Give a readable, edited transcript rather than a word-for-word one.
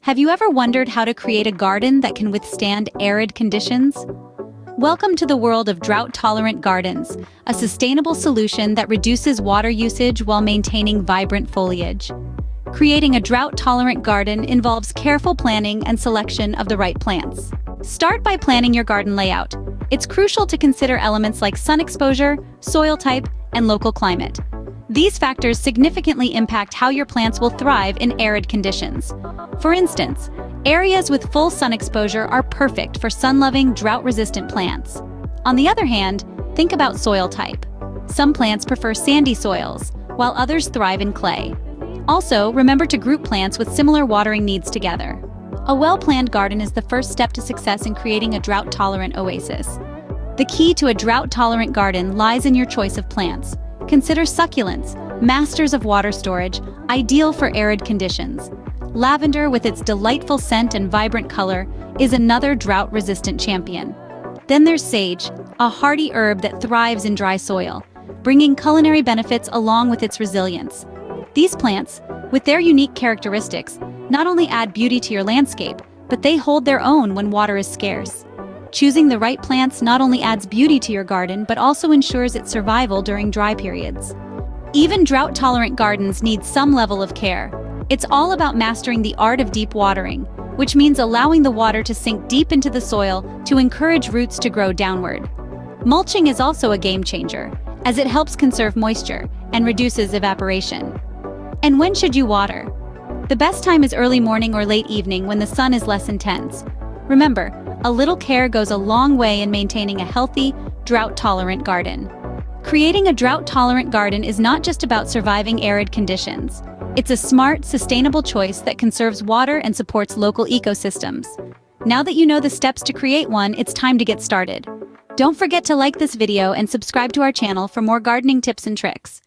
Have you ever wondered how to create a garden that can withstand arid conditions? Welcome to the world of drought-tolerant gardens, a sustainable solution that reduces water usage while maintaining vibrant foliage. Creating a drought-tolerant garden involves careful planning and selection of the right plants. Start by planning your garden layout. It's crucial to consider elements like sun exposure, soil type, and local climate. These factors significantly impact how your plants will thrive in arid conditions. For instance, areas with full sun exposure are perfect for sun-loving, drought-resistant plants. On the other hand, think about soil type. Some plants prefer sandy soils, while others thrive in clay. Also, remember to group plants with similar watering needs together. A well-planned garden is the first step to success in creating a drought-tolerant oasis. The key to a drought-tolerant garden lies in your choice of plants. Consider succulents, masters of water storage, ideal for arid conditions. Lavender, with its delightful scent and vibrant color, is another drought-resistant champion. Then there's sage, a hardy herb that thrives in dry soil, bringing culinary benefits along with its resilience. These plants, with their unique characteristics, not only add beauty to your landscape, but they hold their own when water is scarce. Choosing the right plants not only adds beauty to your garden, but also ensures its survival during dry periods. Even drought-tolerant gardens need some level of care. It's all about mastering the art of deep watering, which means allowing the water to sink deep into the soil to encourage roots to grow downward. Mulching is also a game changer, as it helps conserve moisture and reduces evaporation. And when should you water? The best time is early morning or late evening when the sun is less intense. Remember, a little care goes a long way in maintaining a healthy, drought-tolerant garden. Creating a drought-tolerant garden is not just about surviving arid conditions. It's a smart, sustainable choice that conserves water and supports local ecosystems. Now that you know the steps to create one, it's time to get started. Don't forget to like this video and subscribe to our channel for more gardening tips and tricks.